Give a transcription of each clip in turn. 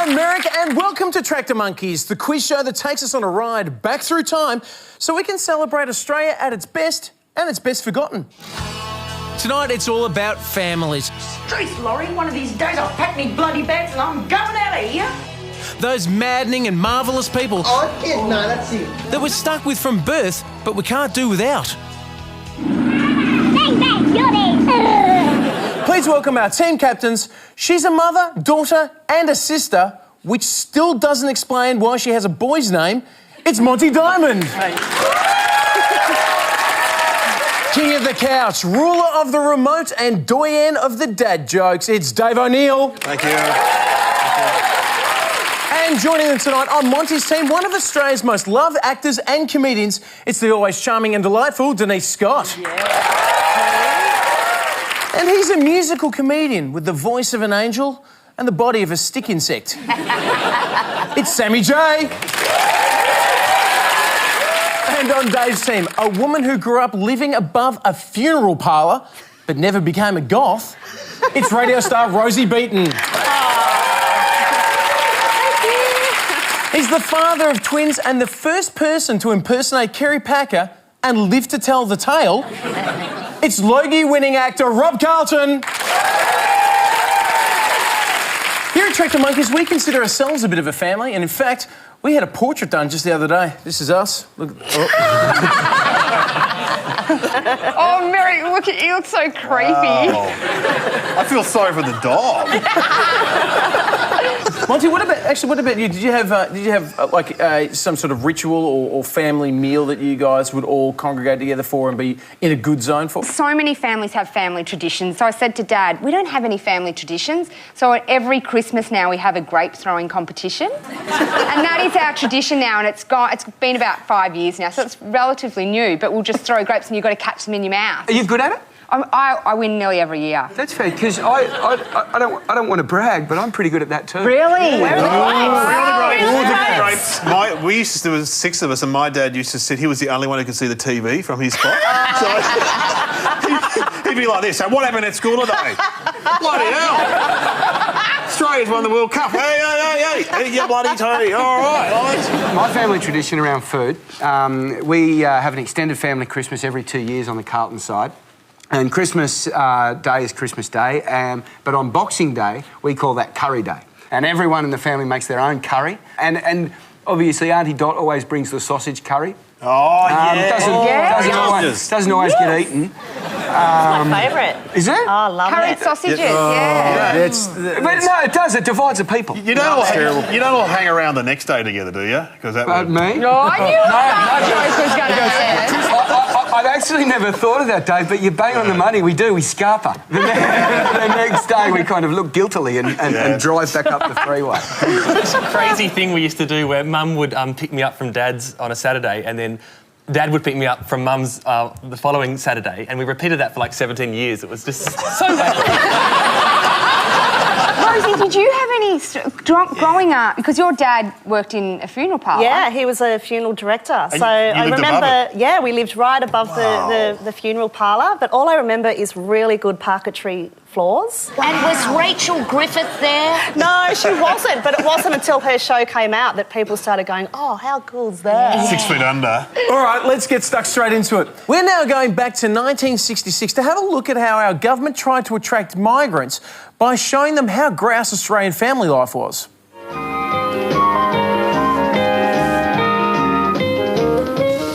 I'm Merrick, and welcome to Tractor Monkeys, the quiz show that takes us on a ride back through time so we can celebrate Australia at its best and its best forgotten. Tonight, it's all about families. Jeez, Laurie, one of these days I'll pack me bloody bags and I'm going out of here. Those maddening and marvellous people That's it. that we're stuck with from birth, but we can't do without. Bang, bang, Johnny! Please welcome our team captains. She's a mother, daughter and a sister, which still doesn't explain why she has a boy's name. It's Monty Diamond. King of the couch, ruler of the remote and doyen of the dad jokes, it's Dave O'Neill. Thank you. And joining them tonight on Monty's team, one of Australia's most loved actors and comedians, it's the always charming and delightful Denise Scott. And he's a musical comedian with the voice of an angel and the body of a stick insect. It's Sammy J. And on Dave's team, a woman who grew up living above a funeral parlour but never became a goth. It's radio star Rosie Beaton. He's the father of twins and the first person to impersonate Kerry Packer and live to tell the tale. It's Logie-winning actor Rob Carlton. Here at Tractor Monkeys, we consider ourselves a bit of a family, and in fact, we had a portrait done just the other day. This is us. Look. Oh, Mary, look at you. Look so creepy. I feel sorry for the dog. Monty, what about you? Did you have some sort of ritual or family meal that you guys would all congregate together for and be in a good zone for? So many families have family traditions. So I said to Dad, we don't have any family traditions. So at every Christmas now we have a grape throwing competition. And that is our tradition now, and it's been about 5 years now, so it's relatively new, but we'll just throw grapes and you've got to catch them in your mouth. Are you good at it? I win nearly every year. That's fair, because I don't want to brag, but I'm pretty good at that too. Really? There was 6 of us, and my dad used to sit. He was the only one who could see the TV from his spot. So he'd be like this. So what happened at school today? Bloody hell! Australia's won the World Cup. Hey, you bloody tea. All right. My family tradition around food, we have an extended family Christmas every 2 years on the Carlton side. And Christmas Day is Christmas Day, but on Boxing Day, we call that Curry Day. And everyone in the family makes their own curry. And obviously, Auntie Dot always brings the sausage curry. Oh, yeah. Doesn't always get eaten. My favourite. Is it? Oh, I love Curried it. sausages, But no, it does. It divides the people. You don't all hang around the next day together, do you? Because that would... Me? No, I knew that joke was going to happen. I've actually never thought of that, Dave, but you bang on the money. We do. We scarper. The next day, we kind of look guiltily and drive back up the freeway. It's a crazy thing we used to do where Mum would pick me up from Dad's on a Saturday, and then Dad would pick me up from Mum's the following Saturday, and we repeated that for like 17 years. It was just so bad. Rosie, did you have any growing up? Because your dad worked in a funeral parlour. Yeah, he was a funeral director. And so you I lived remember, above it? yeah, we lived right above the funeral parlour. But all I remember is really good parquetry floors. And was Rachel Griffith there? No, she wasn't. But it wasn't until her show came out that people started going, "Oh, how cool's that?" 6 feet under. All right, let's get stuck straight into it. We're now going back to 1966 to have a look at how our government tried to attract migrants by showing them how grouse Australian family life was.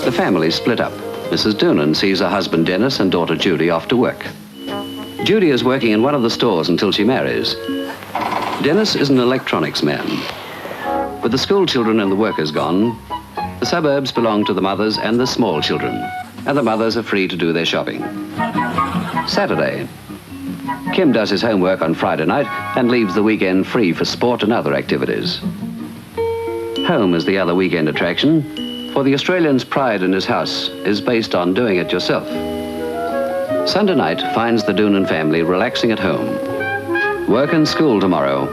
The family split up. Mrs. Doonan sees her husband Dennis and daughter Judy off to work. Judy is working in one of the stores until she marries. Dennis is an electronics man. With the school children and the workers gone, the suburbs belong to the mothers and the small children, and the mothers are free to do their shopping. Saturday. Kim does his homework on Friday night and leaves the weekend free for sport and other activities. Home is the other weekend attraction, for the Australian's pride in his house is based on doing it yourself. Sunday night finds the Doonan family relaxing at home. Work and school tomorrow.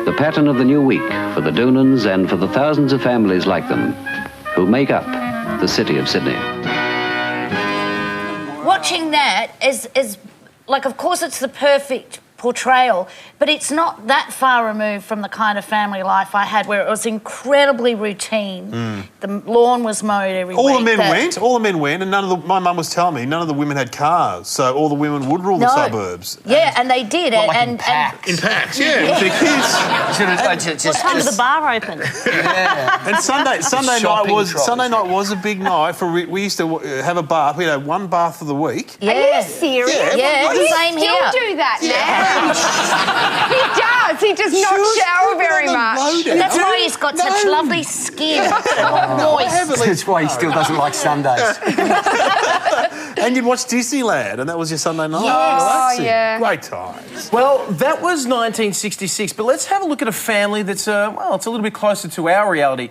The pattern of the new week for the Doonans and for the thousands of families like them who make up the city of Sydney. Watching that is like, of course, it's the perfect portrayal, but it's not that far removed from the kind of family life I had where it was incredibly routine. The lawn was mowed every week. All the men went, and my mum was telling me, none of the women had cars, so all the women would rule the suburbs. Yeah, and they did. In packs, yeah, with their kids. What time was the bar open? And Sunday night was a big night for. We used to have a bath. We had one bath of the week. Yeah. Are you serious? Yeah, You same here. still do that now? He does. He does not shower very much. That's why he's got such lovely skin. Moist. That's why he still doesn't like Sundays. And you'd watch Disneyland, and that was your Sunday night. Oh, yeah. Great times. Well, that was 1966, but let's have a look at a family that's, it's a little bit closer to our reality.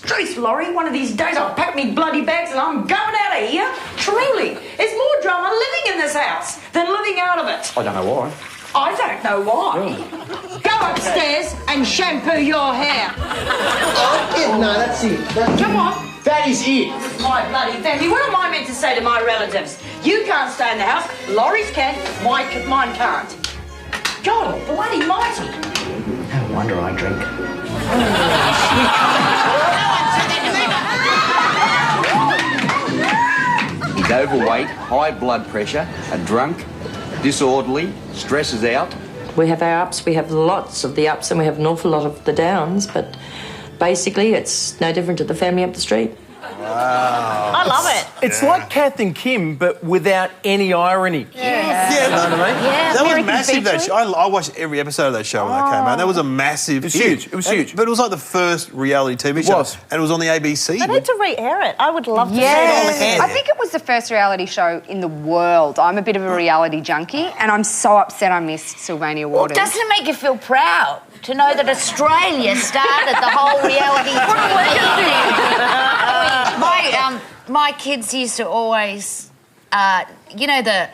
Truth, Laurie, one of these days I'll pack me bloody bags and I'm going out of here. Truly, there's more drama living in this house than living out of it. I don't know why. I don't know why. Go upstairs and shampoo your hair. No, that's it. Come on. That is it. My bloody family. What am I meant to say to my relatives? You can't stay in the house. Laurie's can. Mine can't. God bloody mighty. No wonder I drink. He's overweight, high blood pressure, a drunk, disorderly, stresses out. We have our ups, we have lots of the ups, and we have an awful lot of the downs, but basically it's no different to the family up the street. Wow. I love it. It's like Kath and Kim, but without any irony. Yeah, you know what I mean? Yeah, that was American massive. That Feature. show. I watched every episode of that show when that came out. That was a massive. It was huge. It was huge. But it was like the first reality TV show, and it was on the ABC. They need to re-air it. I would love to see it on Yes. again. I think it was the first reality show in the world. I'm a bit of a reality junkie, and I'm so upset I missed Sylvania Well, Waters. doesn't it make you feel proud to know that Australia started the whole reality thing? My kids used to always, the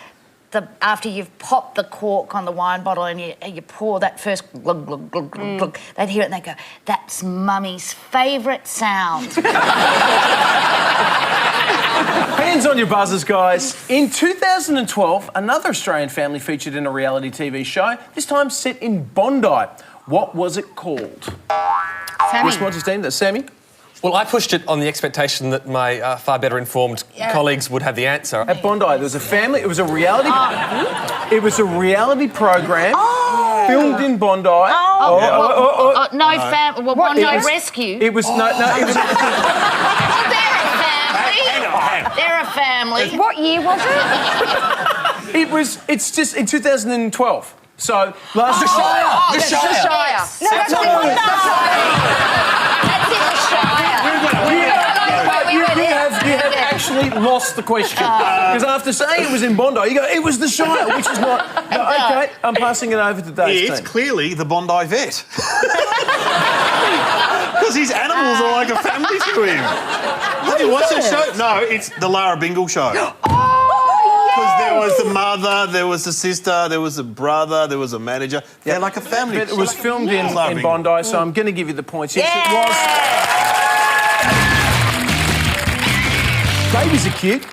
after you've popped the cork on the wine bottle and you pour that first glug, glug, glug, glug, glug, they'd hear it and they'd go, that's Mummy's favourite sound. Hands on your buzzers, guys. In 2012, another Australian family featured in a reality TV show, this time set in Bondi. What was it called? Sammy. Responses team, that's Sammy. Well, I pushed it on the expectation that my far better informed colleagues would have the answer. At Bondi, there was a family. It was a reality. It was a reality program filmed in Bondi. No rescue. It was no. It was. They're a family. What year was it? It's just in 2012. So last. The Shire. The Shire. No, that's in the Shire. You have actually lost the question. Because after saying it was in Bondi, you go, it was the Shire, which is not... No, OK, I'm passing it over to Dave's It's team. clearly the Bondi vet. Because his animals are like a family to him. Have you watched that show? No, it's the Lara Bingle show. Because there was the mother, there was the sister, there was the brother, there was a manager. They're like a family. But it was filmed in Bondi, so I'm going to give you the points. Yes, it was. Babies are cute.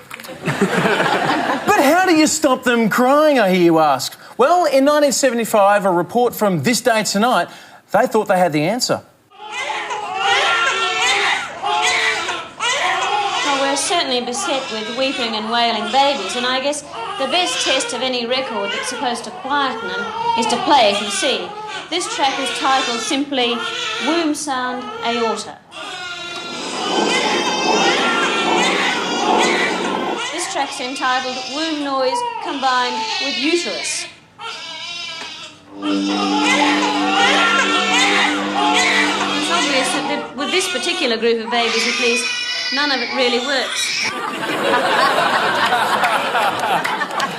But how do you stop them crying, I hear you ask? Well, in 1975, a report from This Day Tonight, they thought they had the answer. Well, we're certainly beset with weeping and wailing babies, and I guess the best test of any record that's supposed to quieten them is to play it and see. This track is titled simply Womb Sound Aorta. This track's entitled Womb Noise Combined with Uterus. It's obvious that with this particular group of babies at least, none of it really works.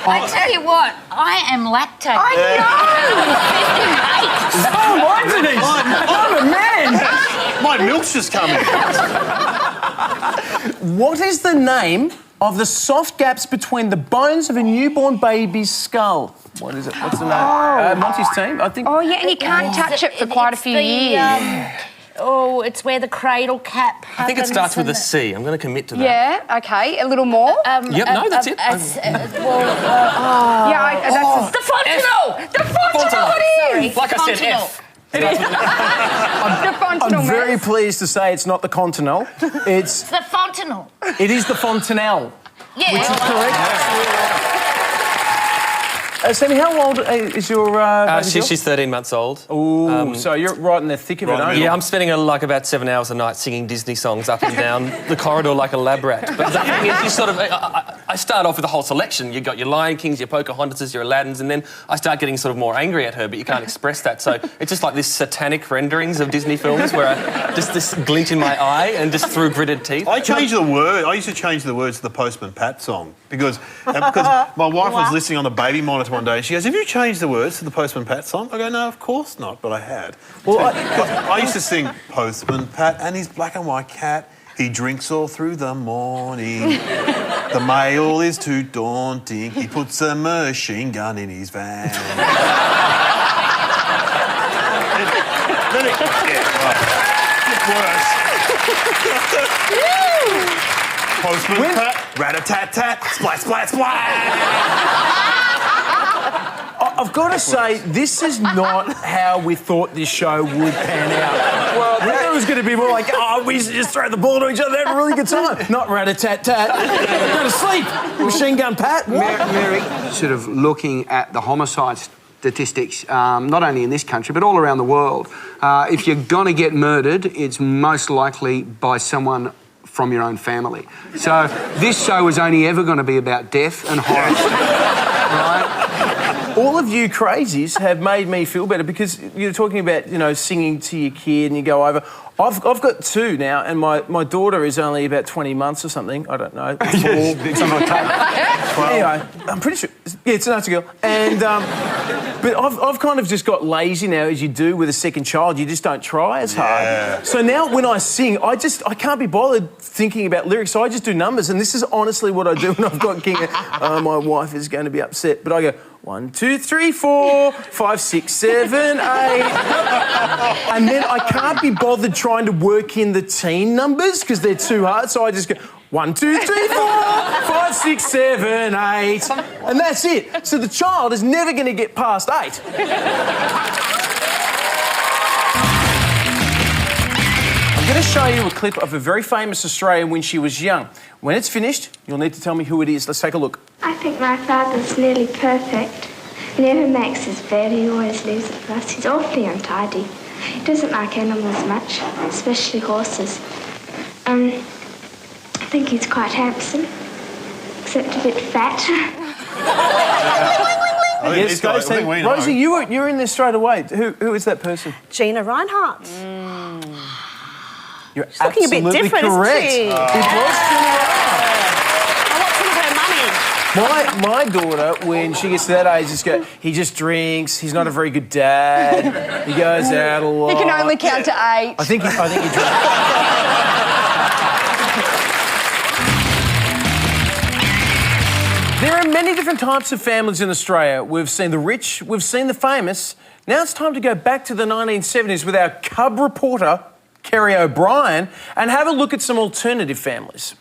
I tell you what, I am lactating. I know! I'm a man! My milk's just coming. What is the name of the soft gaps between the bones of a newborn baby's skull? What is it? What's the name? Monty's team, I think. Oh, yeah, and you can't touch it for quite a few years. Oh, it's where the cradle cap happens. I think it starts with a C. I'm going to commit to that. Yeah, okay, a little more. Yep, no, that's it. That's The Fontenelle! The Fontenelle it is! Like I said, F. The Fontenelle. I'm very pleased to say it's not the Continental. It's the Fontenelle. It is the Fontenelle. Yeah. Which is correct. Sammy, how old is your baby girl? She's 13 months old. Ooh, so you're right in the thick of it, aren't you? Yeah, I'm spending about 7 hours a night singing Disney songs up and down the corridor like a lab rat. But the thing is, you sort of... I start off with a whole selection. You've got your Lion Kings, your Pocahontases, your Aladdins, and then I start getting sort of more angry at her, but you can't express that. So it's just like this satanic renderings of Disney films where just this glint in my eye and just through gritted teeth. I changed the word. I used to change the words to the Postman Pat song because my wife was listening on the baby monitor one day and she goes, "Have you changed the words to the Postman Pat song?" I go, "No, of course not," but I had. Well, I used to sing Postman Pat and his black and white cat. He drinks all through the morning. The mail is too daunting. He puts a machine gun in his van. Worse. Postman Pat, rat-a-tat-tat, splat, splat, splat. I've got to say, this is not how we thought this show would pan out. Well, we thought it was going to be more like, we used to just throw the ball to each other, have a really good time. Not rat-a-tat-tat. Go to sleep. Machine gun Pat. Mary, sort of looking at the homicide statistics, not only in this country, but all around the world, if you're going to get murdered, it's most likely by someone from your own family. So this show is only ever going to be about death and horror. Right? All of you crazies have made me feel better because you're talking about, singing to your kid and you go over. I've got 2 now, and my daughter is only about 20 months or something. I don't know. Anyway, I'm pretty sure. Yeah, it's a girl. And but I've kind of just got lazy now, as you do with a second child. You just don't try as hard. So now when I sing, I can't be bothered thinking about lyrics. So I just do numbers, and this is honestly what I do when I've got King. My wife is going to be upset, but I go 1, 2, 3, 4, 5, 6, 7, 8, and then I can't be bothered trying to work in the teen numbers because they're too hard. So I just go 1, 2, 3, 4, 5, 6, 7, 8, and that's it. So the child is never going to get past 8. I'm going to show you a clip of a very famous Australian when she was young. When it's finished, you'll need to tell me who it is. Let's take a look. I think my father's nearly perfect. He never makes his bed, he always leaves it for us. He's awfully untidy. He doesn't like animals much, especially horses. I think he's quite handsome, except a bit fat. Yes, guys, Rosie, you were in there straight away. Who is that person? Gina Reinhardt. You're She's looking a bit absolutely different, correct. isn't she? It was Gina Reinhardt. I want some of her money. My daughter, when she gets to that age, he just drinks. He's not a very good dad. He goes out a lot. He can only count to 8. I think he drinks. There are many different types of families in Australia. We've seen the rich, we've seen the famous. Now it's time to go back to the 1970s with our cub reporter, Kerry O'Brien, and have a look at some alternative families.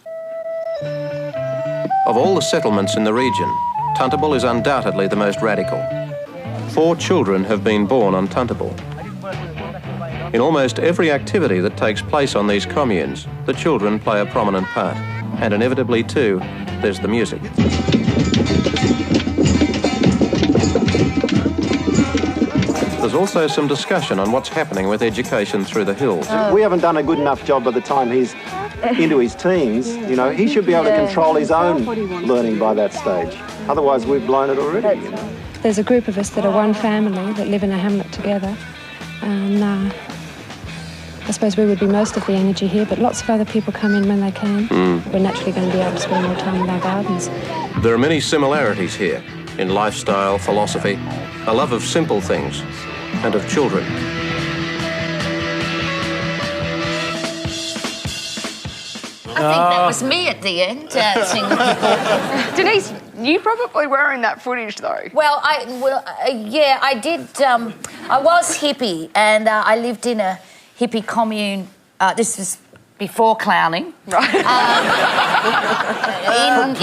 Of all the settlements in the region, Tuntable is undoubtedly the most radical. 4 children have been born on Tuntable. In almost every activity that takes place on these communes, the children play a prominent part. And inevitably, too, there's the music. There's also some discussion on what's happening with education through the hills. We haven't done a good enough job by the time he's into his teens. He should be able to control his own learning by that stage. Otherwise, we've blown it already. There's a group of us that are one family that live in a hamlet together. And I suppose we would be most of the energy here, but lots of other people come in when they can. We're naturally going to be able to spend more time in our gardens. There are many similarities here in lifestyle, philosophy, a love of simple things, and of children. I think that was me at the end dancing. Denise, you probably were in that footage though. Well, I did. I was hippie, and I lived in a hippie commune. This was before clowning. Right.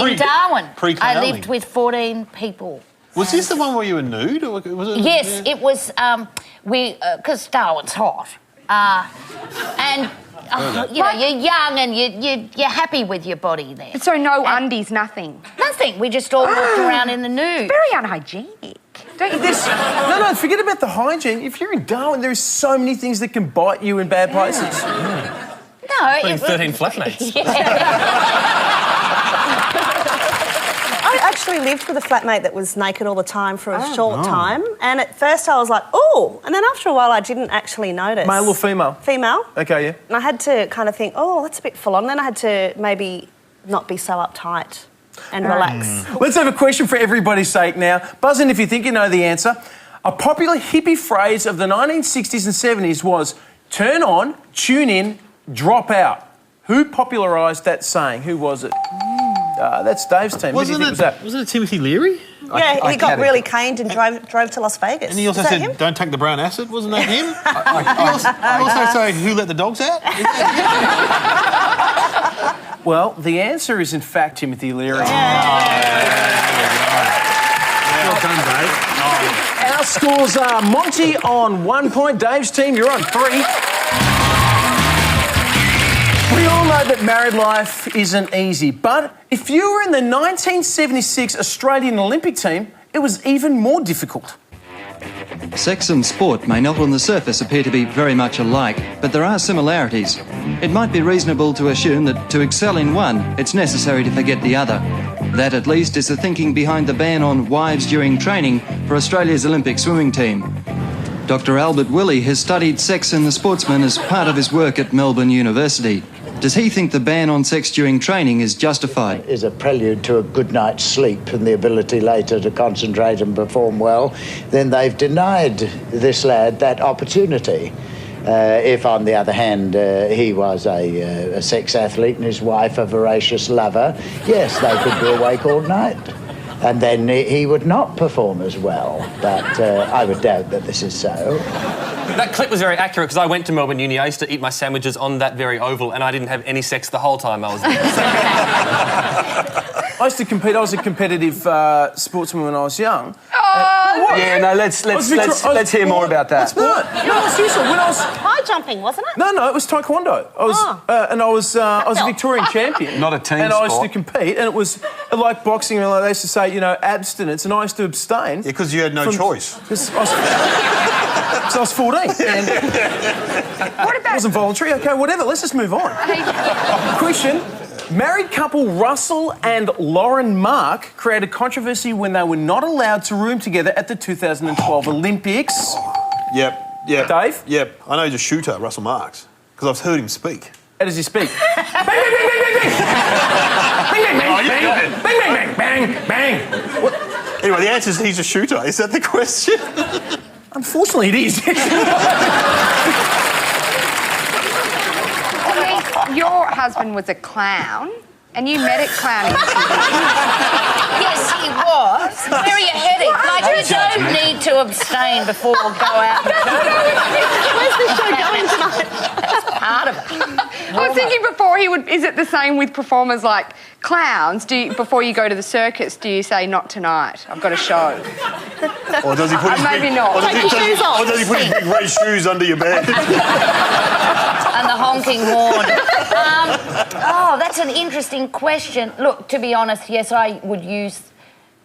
In Darwin. Pre-clowning. I lived with 14 people. Was this the one where you were nude? Or was it, Yes, it was. Because Darwin's hot. And you know, you're young and you're happy with your body there. So no undies, nothing? Nothing. We just all walked around in the nude. Very unhygienic. Don't you think? No, forget about the hygiene. If you're in Darwin, there's so many things that can bite you in bad places. No, Including 13 flatmates. I actually lived with a flatmate that was naked all the time for a short time, and at first I was like, oh, and then after a while I didn't actually notice. Male or female? Female. Okay, yeah. And I had to kind of think, oh, that's a bit full on. Then I had to maybe not be so uptight and relax. Let's have a question for everybody's sake now. Buzz in if you think you know the answer. A popular hippie phrase of the 1960s and 70s was turn on, tune in, drop out. Who popularised that saying? Who was it? That's Dave's team. Wasn't Who do you think was that? Wasn't it Timothy Leary? Yeah, he got really caned and drove to Las Vegas. And he also Was that said, him? don't take the brown acid. Wasn't that him? He also said, who let the dogs out? Well, the answer is in fact Timothy Leary. Well done, Dave. Our scores are Monty on 1 point. Dave's team, you're on 3. We all know that married life isn't easy, but if you were in the 1976 Australian Olympic team, it was even more difficult. Sex and sport may not on the surface appear to be very much alike, but there are similarities. It might be reasonable to assume that to excel in one, it's necessary to forget the other. That at least is the thinking behind the ban on wives during training for Australia's Olympic swimming team. Dr. Albert Willey has studied sex in the sportsman as part of his work at Melbourne University. Does he think the ban on sex during training is justified? Is a prelude to a good night's sleep and the ability later to concentrate and perform well, then they've denied this lad that opportunity. If, on the other hand, he was a sex athlete and his wife a voracious lover, yes, they could be awake all night. And then he would not perform as well. But I would doubt that this is so. That clip was very accurate because I went to Melbourne Uni. I used to eat my sandwiches on that very oval and I didn't have any sex the whole time I was there. I used to compete. I was a competitive sportsman when I was young. Yeah, no, let's hear more about that. No, seriously, when I was... High jumping, wasn't it? No, it was taekwondo. I was I was a Victorian champion. Not a team And I used to sport. compete, and it was like boxing. And they used to say, you know, abstinence, and I used to abstain. Yeah, because you had no choice. Because I was 14. And it wasn't voluntary. Okay, whatever. Let's just move on. Question. Married couple Russell and Lauren Mark created controversy when they were not allowed to room together at the 2012 Olympics. Yep. Dave? Yep. I know he's a shooter, Russell Marks, because I've heard him speak. How does he speak? Bang, bang, bang, bang, bang, bang. Bang, bang, bang, bang, bang, bang, bang. What? Anyway, the answer is he's a shooter. Is that the question? Unfortunately, it is. Your husband was a clown, and you met at clowning. Yes, he was. Where are you heading? Like, you don't need to abstain before we go out. Where's the show going tonight? That's part of it. I was thinking before is it the same with performers like clowns? Before you go to the circus, do you say, not tonight, I've got a show? Or does he put his Maybe big, not. Or does, Take he, your shoes off. Or does he put his big red shoes under your bed? And the honking horn. That's an interesting question. Look, to be honest, yes, I would use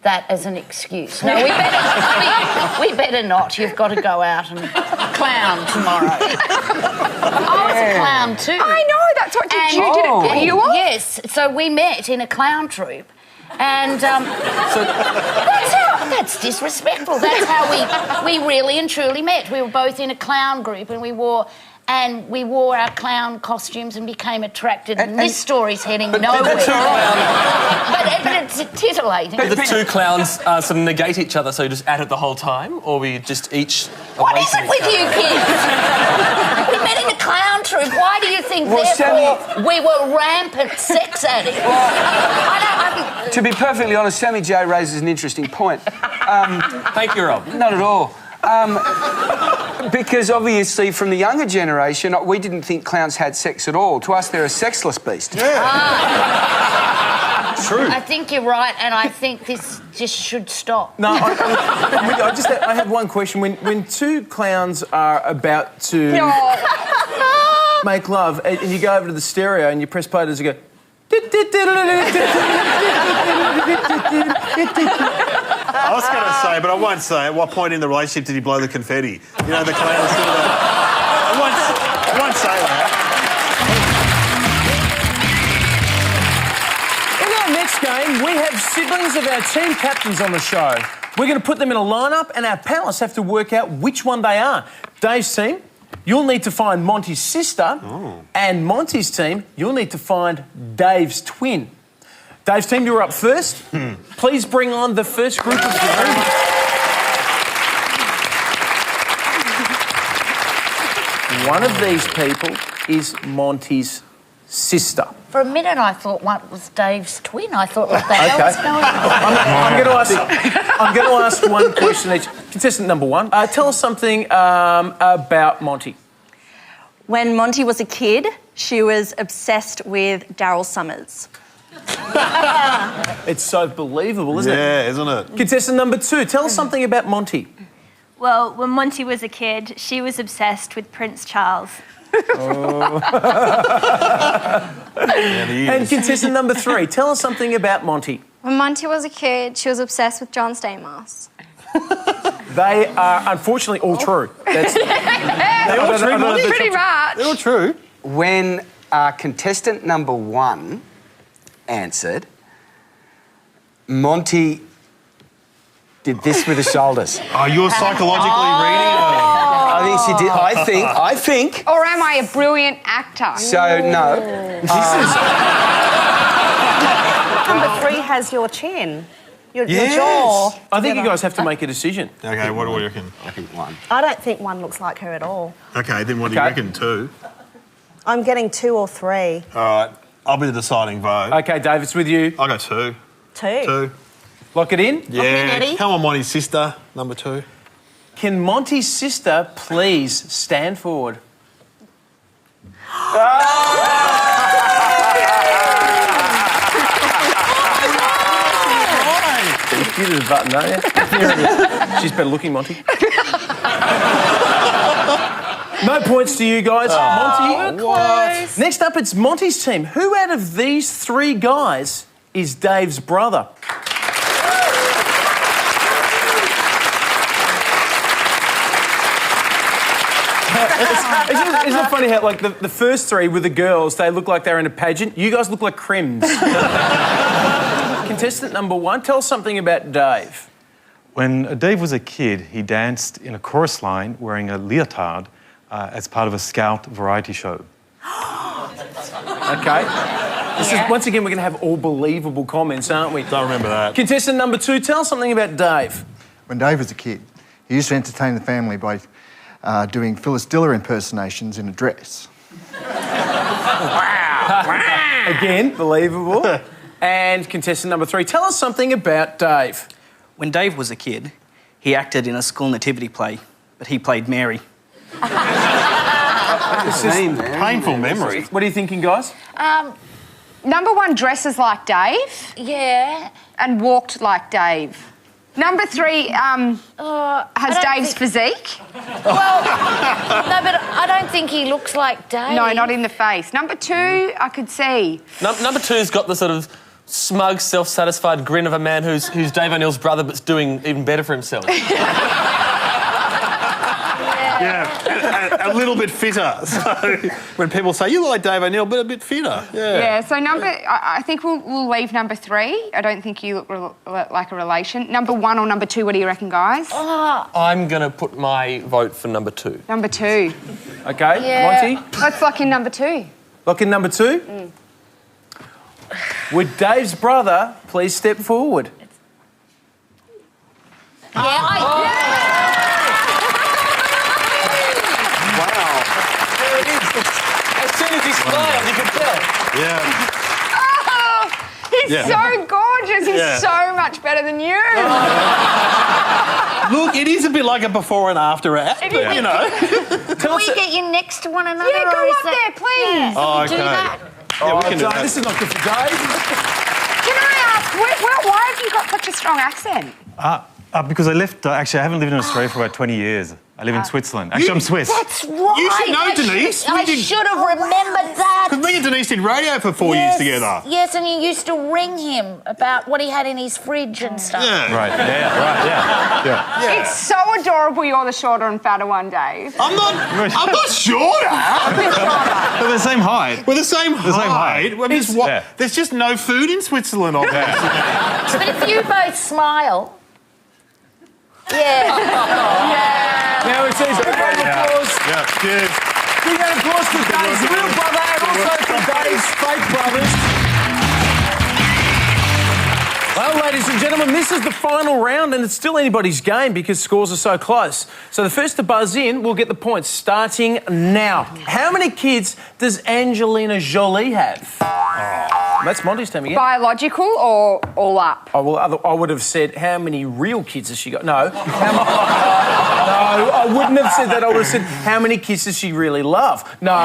that as an excuse. No, we better not. You've got to go out and clown tomorrow. I was a clown too. I know, that's what did it put you off? Yes, so we met in a clown troupe. And that's disrespectful. That's how we really and truly met. We were both in a clown group and we wore our clown costumes and became attracted. And this story's heading nowhere. That's all right. But it's titillating. The two clowns sort of negate each other, so you just at it the whole time, or we just each... What is it with you kids? We met in a clown troupe. Why do you think, we were rampant sex addicts? To be perfectly honest, Sammy J raises an interesting point. Thank you, Rob. Not at all. Because obviously, from the younger generation, we didn't think clowns had sex at all. To us, they're a sexless beast. True. I think you're right, and I think this just should stop. No, I have one question. When two clowns are about to make love, and you go over to the stereo and you press play, does it go? I was going to say, but I won't say, at what point in the relationship did he blow the confetti? You know, the clowns do that. I won't say that. In our next game, we have siblings of our team captains on the show. We're going to put them in a lineup, and our panellists have to work out which one they are. Dave's team, you'll need to find Monty's sister, and Monty's team, you'll need to find Dave's twin. Dave's team, you're up first. Please bring on the first group of the One of these people is Monty's sister. For a minute, I thought one was Dave's twin. I thought, what the hell was going on? I'm going to ask one question each. Contestant number one, tell us something about Monty. When Monty was a kid, she was obsessed with Daryl Summers. It's so believable, isn't it? Yeah, isn't it? Contestant number two, tell us something about Monty. Well, when Monty was a kid, she was obsessed with Prince Charles. And contestant number three, tell us something about Monty. When Monty was a kid, she was obsessed with John Stamos. They are unfortunately all true. They're all true, Monty. Pretty much. They're all true. When contestant number one answered, Monty did this with her shoulders. Oh, you're psychologically reading her. I think she did. I think. Or am I a brilliant actor? So, no. Number three has your chin. Your Yes. jaw. I think you guys have to make a decision. Okay, what do you reckon? I think one. I don't think one looks like her at all. Okay, then what do you reckon? Two? I'm getting 2 or 3. All right, I'll be the deciding vote. Okay, Dave, it's with you. I'll go 2. 2? 2. Lock it in? Yeah. Eddie. Come on, Monty's sister, number 2. Can Monty's sister please stand forward? You did the button, don't you? She's better looking, Monty. No points to you guys. Monty. Close. Next up, it's Monty's team. Who out of these three guys is Dave's brother? Isn't it funny how, like, the first three were the girls, they look like they're in a pageant. You guys look like crims. Contestant number one, tell us something about Dave. When Dave was a kid, he danced in a chorus line wearing a leotard as part of a Scout variety show. Okay. This is, once again, we're going to have all believable comments, aren't we? Don't remember that. Contestant number two, tell us something about Dave. When Dave was a kid, he used to entertain the family by doing Phyllis Diller impersonations in a dress. Wow. Again, believable. And contestant number three, tell us something about Dave. When Dave was a kid, he acted in a school nativity play, but he played Mary. This is painful memory. What are you thinking, guys? Number one dresses like Dave. Yeah. And walked like Dave. Number three has Dave's physique. Well, no, but I don't think he looks like Dave. No, not in the face. Number two, I could see. Number two's got the sort of smug, self-satisfied grin of a man who's Dave O'Neill's brother but's doing even better for himself. Yeah, a little bit fitter. So when people say, you look like Dave O'Neill, but a bit fitter. Yeah, so I think we'll leave number three. I don't think you look like a relation. Number one or number two, what do you reckon, guys? I'm going to put my vote for number two. Number two. Okay, Yeah. Monty? Let's lock in number two. Lock in number two? Would Dave's brother please step forward? As soon as he smiled, you could tell. Yeah. He's Yeah. so gorgeous. gorgeous. He's so much better than you. Look, it is a bit like a before and after ad, but, you know. Can we get you next to one another? Yeah, go or is up there, please. Yeah. Oh, Can we do okay. that? Yeah, we can do Dave, that. this is not good for Dave. Can I ask, why have you got such a strong accent? Because I left, actually, I haven't lived in Australia for about 20 years. I live in Switzerland. Actually, I'm Swiss. That's right. You should know, Denise. I should have remembered that. Because me and Denise did radio for 4 years together. Yes, and you used to ring him about what he had in his fridge and stuff. Yeah. Right, yeah. It's so adorable you're the shorter and fatter one, Dave. I'm not shorter. They're the same height. We're the same height. Well, there's just no food in Switzerland, obviously. But if you both smile... Yeah. Now it says big round of applause. Yeah, cheers. Big round of applause for Dave's real brother and also for Dave's fake brothers. Well, ladies and gentlemen, this is the final round and it's still anybody's game because scores are so close. So the first to buzz in will get the points starting now. How many kids does Angelina Jolie have? That's Monty's team again. Biological or all up? Oh, well, I would have said, how many real kids has she got? No. No, I wouldn't have said that. I would have said, how many kids does she really love? No.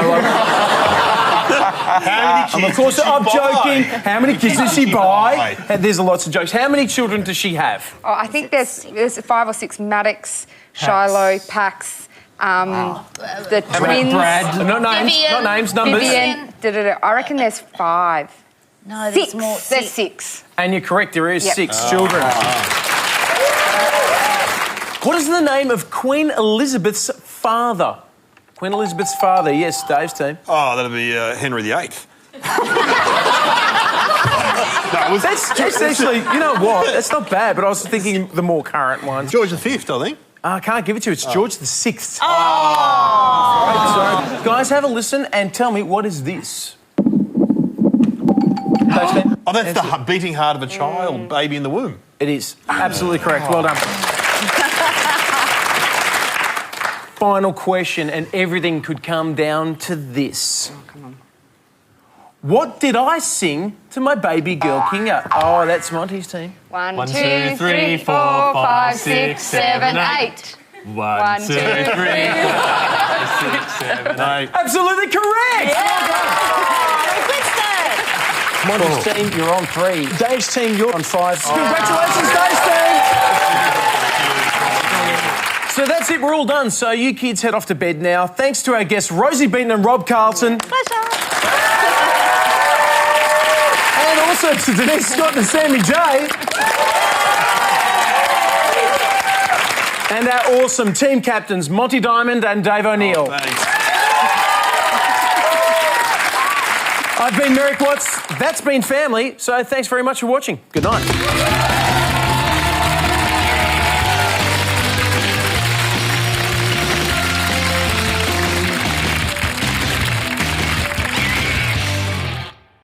How many kids of course, does she I'm buy? joking. How many kids does she buy? And there's lots of jokes. How many children does she have? Oh, I think there's 5 or 6. Maddox, Shiloh, Pax, the twins. Brad. No names. Vivian. Not names, numbers. Vivian. I reckon there's 5. No, 6. there's more. There's 6. And you're correct, there is Yep. 6 children. What is the name of Queen Elizabeth's father? Queen Elizabeth's father, yes, Dave's team. Oh, that'll be Henry VIII. That's actually, you know what? That's not bad, but I was thinking the more current ones. George V, I think. I can't give it to you. It's George VI. Oh. So, guys, have a listen and tell me, what is this? Oh, that's the beating heart of a child, baby in the womb. It is. Absolutely correct. Well done. Final question, and everything could come down to this. Oh, come on. What did I sing to my baby girl Kinga? Oh, that's Monty's team. 1, 2, 3, 4, 5, 6, 7, 8. 1, 2, 3, 4, 5, 6, 7, 8. Absolutely correct! Monty's team, you're on 3. Dave's team, you're on 5. Congratulations, Dave's team! So that's it, we're all done. So you kids head off to bed now. Thanks to our guests, Rosie Beaton and Rob Carlton. Pleasure. And also to Denise Scott and Sammy J. And our awesome team captains, Monty Diamond and Dave O'Neill. I've been Merrick Watts. That's been Family. So thanks very much for watching. Good night.